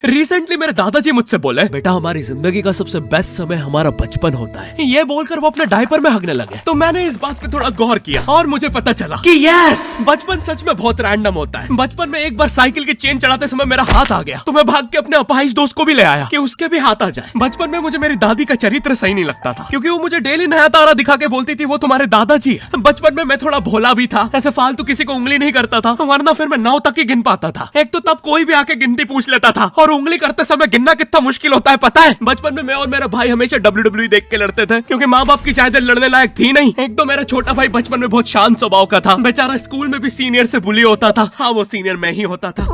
Recently मेरे दादाजी मुझसे बोले, बेटा हमारी जिंदगी का सबसे बेस्ट समय हमारा बचपन होता है। ये बोलकर वो अपने डायपर में हगने लगे। तो मैंने इस बात पे थोड़ा गौर किया और मुझे पता चला कि यस, बचपन सच में बहुत रैंडम होता है। बचपन में एक बार साइकिल की चेन चढ़ाते समय मेरा हाथ आ गया, तो मैं भाग के अपने अपाहिज दोस्त को भी ले आया कि उसके भी हाथ आ जाए। बचपन में मुझे मेरी दादी का चरित्र सही नहीं लगता था, क्योंकि वो मुझे डेली नया तारा दिखा के बोलती थी वो तुम्हारे दादाजी है। बचपन में मैं थोड़ा भोला भी था, ऐसे फालतू किसी को उंगली नहीं करता था, वरना फिर मैं 9 तक ही गिन पाता था। एक तो तब कोई भी आके गिनती पूछ लेता था, और उंगली करते समय गिनना कितना मुश्किल होता है पता है। बचपन में मैं और मेरा भाई हमेशा WWE देख के लड़ते थे, क्योंकि माँ बाप की जायदाद लड़ने लायक थी नहीं। एक तो मेरा छोटा भाई बचपन में बहुत शांत स्वभाव का था, बेचारा स्कूल में भी सीनियर से बुली होता था। हाँ, वो सीनियर मैं ही होता था।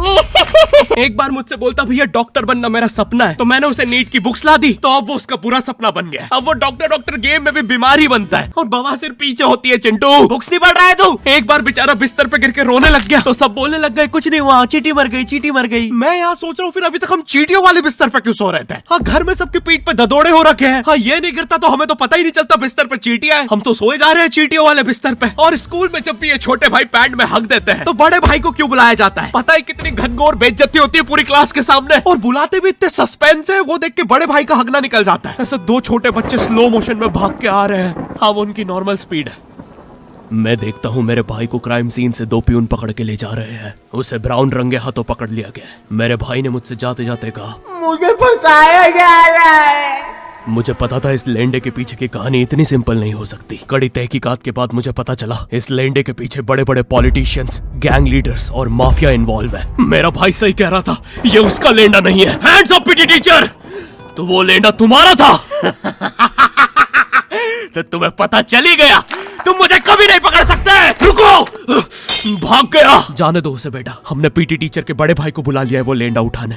एक बार मुझसे बोलता, भैया डॉक्टर बनना मेरा सपना है। तो मैंने उसे नीट की बुक्स ला दी, तो अब वो उसका पूरा सपना बन गया। अब वो डॉक्टर गेम में भी बीमारी बनता है, और बवासीर पीछे होती है। चिंटू बुक्स नहीं पढ़ रहा है तू? एक बार बेचारा बिस्तर पे गिर के रोने लग गया, तो सब बोलने लग गए कुछ नहीं हुआ, चींटी मर गई, चींटी मर गई। मैं यहाँ सोच रहा हूँ फिर अभी तक हम चींटियों वाले बिस्तर पे क्यों सो रहे थे? हाँ, घर में सबकी पीठ पे ददोड़े हो रखे हैं। हाँ, ये नहीं गिरता तो हमें तो पता ही नहीं चलता बिस्तर पे चींटियां हैं। हम तो सोए जा रहे हैं चींटियों वाले बिस्तर पे। और स्कूल में जब भी ये छोटे भाई पैंट में हक देते हैं, तो बड़े भाई को क्यों बुलाया जाता है? पता है कितनी घनघोर बेइज्जती होती है पूरी क्लास के सामने, और बुलाते भी इतने सस्पेंस है, वो देख के बड़े भाई का हगना निकल जाता है। ऐसे 2 छोटे बच्चे स्लो मोशन में भाग के आ रहे हैं। हाँ, वो उनकी नॉर्मल स्पीड है। मैं देखता हूँ मेरे भाई को क्राइम सीन से 2 पियून पकड़ के ले जा रहे हैं। उसे ब्राउन रंगे हाथों पकड़ लिया गया। मेरे भाई ने मुझसे जाते जाते कहा, मुझे फंसाया जा रहा है। मुझे पता था इस लेंडे के पीछे की कहानी इतनी सिंपल नहीं हो सकती। कड़ी तहकीकात के बाद मुझे पता चला इस लेंडे के पीछे बड़े बड़े पॉलिटिशियंस, गैंग लीडर्स और माफिया इन्वॉल्व है। मेरा भाई सही कह रहा था, ये उसका लेंडा नहीं है। हैंड्स अप पीटी टीचर, तो वो लेंडा तुम्हारा था। तो तुम्हें पता चल ही गया, तुम मुझे कभी नहीं पकड़ सकते। रुको, भाग गया। जाने दो उसे बेटा, हमने पीटी टीचर के बड़े भाई को बुला लिया है वो लेंडा उठाने।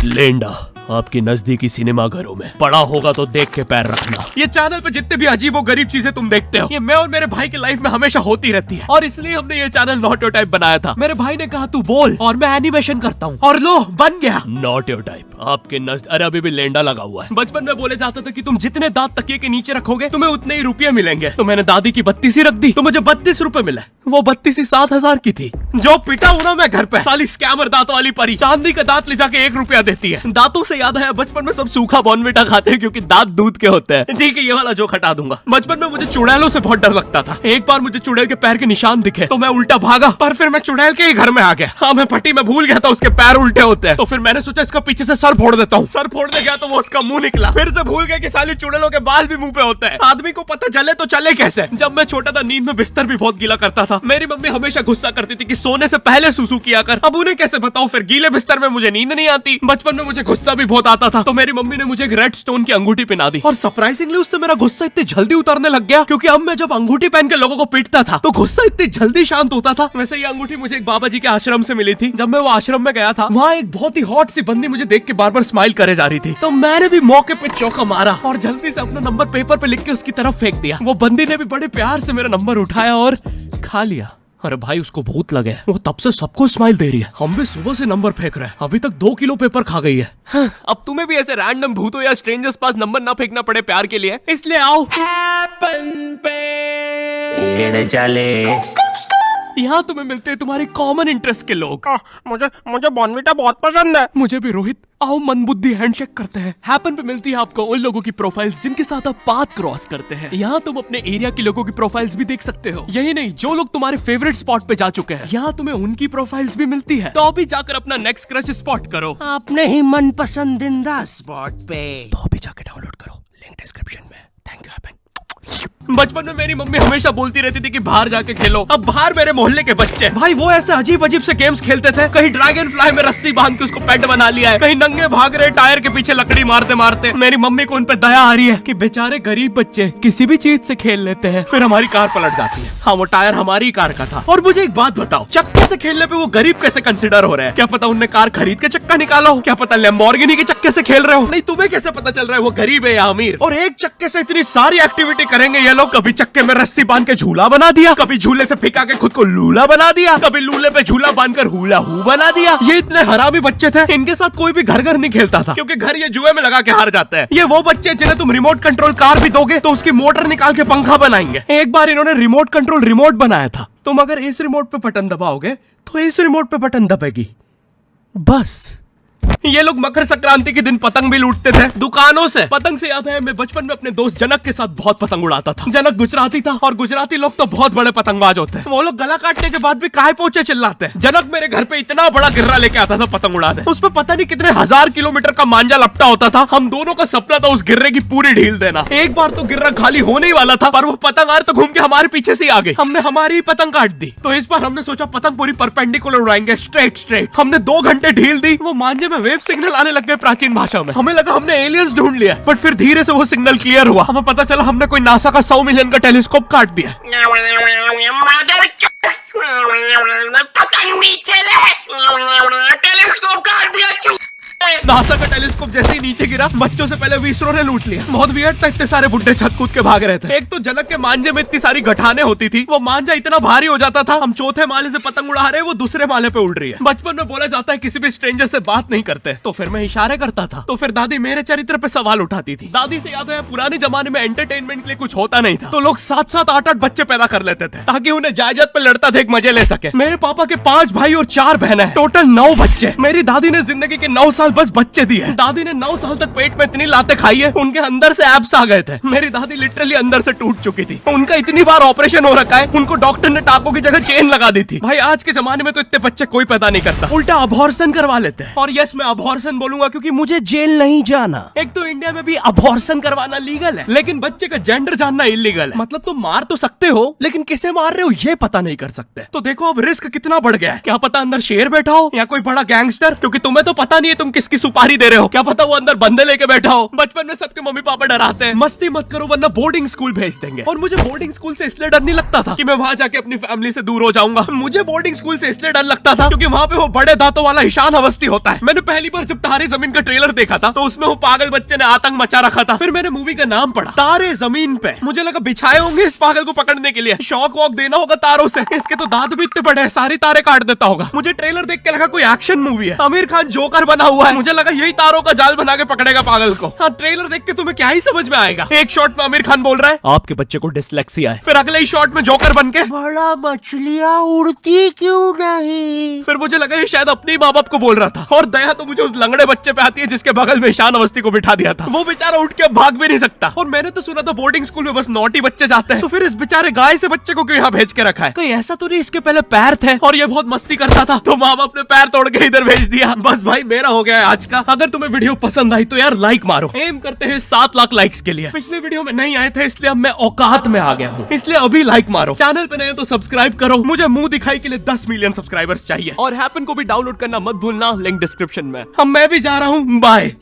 लेंडा आपकी नजदीकी सिनेमा घरों में पड़ा होगा, तो देख के पैर रखना। ये चैनल पे जितने भी अजीब और गरीब चीजें तुम देखते हो, ये मैं और मेरे भाई की लाइफ में हमेशा होती रहती है, और इसलिए हमने ये चैनल नॉट योर टाइप बनाया था। मेरे भाई ने कहा तू बोल और मैं एनिमेशन करता हूँ, और लो बन गया नॉट योर टाइप। आपके अरे अभी भी लेंडा लगा हुआ है। बचपन में बोले जाता था कि तुम जितने दांत तकिए के नीचे रखोगे तुम्हें उतने ही रुपये मिलेंगे। तो मैंने दादी की 32 रख दी, तो मुझे 32 रुपए मिले। वो 32 7,000 की थी। जो पिटा हूं ना मैं घर पे, साली स्कैमर दांतों वाली परी, चांदी का दांत ले जाके 1 रुपया देती है। दांतों से याद है, बचपन में सब सूखा बॉर्नविटा खाते हैं क्योंकि दांत दूध के होते हैं। ठीक है, ये वाला जोक हटा दूंगा। बचपन में मुझे चुड़ैलों से बहुत डर लगता था। एक बार मुझे चुड़ैल के पैर के निशान दिखे, तो मैं उल्टा भागा, पर फिर मैं चुड़ैल के ही घर में आ गया। हाँ, मैं पट्टी में भूल गया था उसके पैर उल्टे होते हैं, तो फिर मैंने सोचा इसका पीछे से सर फोड़ देता हूँ। सर फोड़ने गया तो वो उसका मुंह निकला। फिर से भूल गया कि साली चुड़ैलों के बाल भी मुंह पे होते हैं। आदमी को पता चले तो चले कैसे। जब मैं छोटा था, नींद में बिस्तर भी बहुत गीला करता था। मेरी मम्मी हमेशा गुस्सा करती थी कि सोने से पहले सुसु किया कर। अब उन्हें कैसे बताऊं, फिर गीले बिस्तर में मुझे नींद नहीं आती। बचपन में मुझे गुस्सा भी बहुत आता था, तो मेरी मम्मी ने मुझे एक रेड स्टोन की अंगूठी पहना दी, और सरप्राइजिंगली उससे मेरा गुस्सा इतनी जल्दी उतरने लग गया, क्योंकि अब मैं जब अंगूठी पहन के लोगों को पीटता था तो गुस्सा इतनी जल्दी शांत होता था। वैसे ये अंगूठी मुझे एक बाबा जी के आश्रम से मिली थी। जब मैं वो आश्रम में गया था, वहाँ एक बहुत ही हॉट सी बंदी मुझे देख के बार बार स्माइल करे जा रही थी, तो मैंने भी मौके पे चौका मारा और जल्दी से अपना नंबर पेपर पे लिख के उसकी तरफ फेंक दिया। वो बंदी ने भी बड़े प्यार से मेरा नंबर उठाया और खा लिया। अरे भाई, उसको भूत लगे, वो तब से सबको स्माइल दे रही है। हम भी सुबह से नंबर फेंक रहे हैं, अभी तक 2 किलो पेपर खा गई है। अब तुम्हें भी ऐसे रैंडम भूतों या स्ट्रेंजर्स पास नंबर ना फेंकना पड़े प्यार के लिए, इसलिए आओ हैपन पे चले। यहाँ तुम्हें मिलते हैं तुम्हारे कॉमन इंटरेस्ट के लोग। मुझे बॉर्नविटा बहुत पसंद है। मुझे भी रोहित। आओ मन बुद्धि हैंडशेक करते हैं। हैपन पे मिलती है आपको उन लोगों की प्रोफाइल्स जिनके साथ आप पाथ क्रॉस करते हैं। यहाँ तुम अपने एरिया के लोगों की प्रोफाइल्स भी देख सकते हो। यही नहीं, जो लोग तुम्हारे फेवरेट स्पॉट पे जा चुके हैं, यहाँ तुम्हें उनकी प्रोफाइल्स भी मिलती है। तो अभी जाकर अपना नेक्स्ट क्रश स्पॉट करो अपने ही मन पसंदीदा स्पॉट पे। तो अभी जाकर डाउनलोड करो, लिंक डिस्क्रिप्शन में। Thank you happen. बचपन में मेरी मम्मी हमेशा बोलती रहती थी कि बाहर जाके खेलो। अब बाहर मेरे मोहल्ले के बच्चे भाई वो ऐसे अजीब अजीब से गेम्स खेलते थे। कहीं ड्रैगन फ्लाई में रस्सी बांध के उसको पेट बना लिया है, कहीं नंगे भाग रहे टायर के पीछे लकड़ी मारते मारते। मेरी मम्मी को उन पे दया आ रही है कि बेचारे गरीब बच्चे किसी भी चीज से खेल लेते हैं, फिर हमारी कार पलट जाती है। हाँ, वो टायर हमारी कार का था। और मुझे एक बात बताओ, चक्के से खेलने पे वो गरीब कैसे कंसिडर हो रहे हैं? क्या पता उनने कार खरीद के चक्का निकाला हो, क्या पता लैम्बोर्गिनी के चक्के से खेल रहे हो। नहीं, तुम्हें कैसे पता चल रहा है वो गरीब है या अमीर? और एक चक्के से इतनी सारी एक्टिविटी करेंगे ये लोग। कभी चक्के में रस्सी बांध के झूला बना दिया, कभी झूले से फिका के खुद को लूला बना दिया, कभी लूले पे झूला बांधकर हुला हू बना दिया। ये इतने हरामी बच्चे थे, इनके साथ कोई भी घर नहीं खेलता था, क्योंकि घर ये जुए में लगा के हार जाते हैं। ये वो बच्चे जिन्हें तुम रिमोट कंट्रोल कार भी दोगे तो उसकी मोटर निकाल के पंखा बनाएंगे। एक बार इन्होंने रिमोट कंट्रोल रिमोट बनाया था। तुम अगर इस रिमोट पे बटन दबाओगे तो इस रिमोट पे बटन दबेगी, बस ये लोग मकर संक्रांति के दिन पतंग भी लूटते थे दुकानों से। पतंग से याद है मैं बचपन में अपने दोस्त जनक के साथ बहुत पतंग उड़ाता था। जनक गुजराती था और गुजराती लोग तो बहुत बड़े पतंगबाज होते हैं। वो लोग गला काटने के बाद भी काहे पोचे चिल्लाते हैं। जनक मेरे घर पे इतना बड़ा गिर्रा लेके आता था पतंग उड़ाने। उस पर पता नहीं कितने 1000 किलोमीटर का मांझा लपटा होता था। हम दोनों का सपना था उस गिर्रे की पूरी ढील देना। एक बार तो गिर्रा खाली होने ही वाला था पर वो पतंग आर तो घूम के हमारे पीछे से आ गई। हमने हमारी ही पतंग काट दी। तो इस बार हमने सोचा पतंग पूरी परपेंडिकुलर उड़ाएंगे, स्ट्रेट। हमने 2 घंटे ढील दी। वो मांझे में वेव सिग्नल आने लग गए प्राचीन भाषा में। हमें लगा हमने एलियंस ढूंढ लिया बट फिर धीरे से वो सिग्नल क्लियर हुआ। हमें पता चला हमने कोई नासा का 100 मिलियन का टेलीस्कोप काट दिया। पतंग नीचे ले, टेलीस्कोप काट दिया। नासा का टेलीस्कोप जैसे ही नीचे गिरा बच्चों से पहले विसरो ने लूट लिया। बहुत वियर्ड था, इतने सारे बुड्ढे छत कूद के भाग रहे थे। एक तो जनक के मांझे में इतनी सारी गठाने होती थी, वो मांझा इतना भारी हो जाता था। हम चौथे माले से पतंग उड़ा रहे, वो दूसरे माले पे उड़ रही है। बचपन में बोला जाता है किसी भी स्ट्रेंजर से बात नहीं करते, तो फिर मैं इशारे करता था। तो फिर दादी मेरे चरित्र पे सवाल उठाती थी। दादी से याद है पुराने जमाने में एंटरटेनमेंट के लिए कुछ होता नहीं था, तो लोग 7-7, 8-8 बच्चे पैदा कर लेते थे ताकि उन्हें जायदाद पे लड़ता देख मजे ले सके। मेरे पापा के 5 भाई और 4 बहनें हैं, टोटल 9 बच्चे। मेरी दादी ने जिंदगी के 9 साल बस बच्चे दिए। दादी ने 9 साल तक पेट में इतनी लातें खाई है, उनके अंदर से एब्स आ गए थे। मेरी दादी लिटरली अंदर से टूट चुकी थी। उनका इतनी बार ऑपरेशन हो रखा है, उनको डॉक्टर ने टाकों की जगह चेन लगा दी थी। भाई आज के जमाने में तो इतने बच्चे कोई पैदा नहीं करता, उल्टा अबॉर्शन करवा लेते हैं। और यस मैं अबॉर्शन बोलूंगा क्योंकि मुझे जेल नहीं जाना। एक तो इंडिया में भी अबॉर्शन करवाना लीगल है, लेकिन बच्चे का जेंडर जानना इलीगल है। मतलब तुम मार तो सकते हो लेकिन किसे मार रहे हो ये पता नहीं कर सकते। तो देखो अब रिस्क कितना बढ़ गया है। क्या पता अंदर शेर बैठा हो या कोई बड़ा गैंगस्टर, क्योंकि तुम्हें तो पता नहीं है तुम किसकी सुपारी दे रहे हो। क्या पता वो अंदर बंदे लेके बैठा हो। बचपन में सबके मम्मी पापा डराते हैं मस्ती मत करो वरना बोर्डिंग स्कूल भेज देंगे। और मुझे बोर्डिंग स्कूल से इसलिए डर नहीं लगता था कि मैं वहां जाके अपनी फैमिली से दूर हो जाऊंगा। मुझे बोर्डिंग स्कूल से इसलिए डर लगता था क्योंकि वहां पे वो बड़े दांतों वाला ईशान अवस्थी होता है। मैंने पहली बार जब तारे जमीन का ट्रेलर देखा था तो उसमें वो पागल बच्चे ने आतंक मचा रखा था। फिर मैंने मूवी का नाम पढ़ा तारे जमीन पे। मुझे लगा बिछाए होंगे इस पागल को पकड़ने के लिए, शॉक वॉक देना होगा तारों से। इसके तो दांत भी इतने बड़े हैं, सारी तारे काट देता होगा। मुझे ट्रेलर देख के लगा कोई एक्शन मूवी है, आमिर खान जोकर बना हुआ है। मुझे लगा यही तारों का जाल बना के पकड़ेगा पागल को। हाँ ट्रेलर देख के तुम्हें क्या ही समझ में आएगा। एक शॉट में आमिर खान बोल रहा है आपके बच्चे को डिसलेक्सिया है, फिर अगले ही शॉट में जोकर बन के बड़ा मछलियां उड़ती क्यों नहीं। फिर मुझे लगा ये शायद अपने माँ बाप को बोल रहा था। और दया तो मुझे उस लंगड़े बच्चे पे आती है जिसके बगल में ईशान अवस्थी को बिठा दिया था। वो बेचारा उठ के भाग भी नहीं सकता। और मैंने तो सुना था बोर्डिंग स्कूल में बस नॉटी बच्चे जाते हैं, तो फिर इस बेचारे गाय से बच्चे को क्यों यहाँ भेज के रखा है। कहीं ऐसा तो नहीं इसके पहले पैर थे और ये बहुत मस्ती करता था तो माँ बाप ने पैर तोड़ के इधर भेज दिया। बस भाई मेरा हो गया है आज का। अगर तुम्हें वीडियो पसंद आई तो यार लाइक मारो। एम करते हैं 7 लाख लाइक्स के लिए। पिछले वीडियो में नहीं आए थे इसलिए अब मैं औकात में आ गया हूँ, इसलिए अभी लाइक मारो। चैनल पे नए हो तो सब्सक्राइब करो। मुझे मुंह दिखाई के लिए 10 मिलियन सब्सक्राइबर्स चाहिए। और हैपन को भी डाउनलोड करना मत भूलना, लिंक डिस्क्रिप्शन में। अब मैं भी जा रहा हूँ, बाय।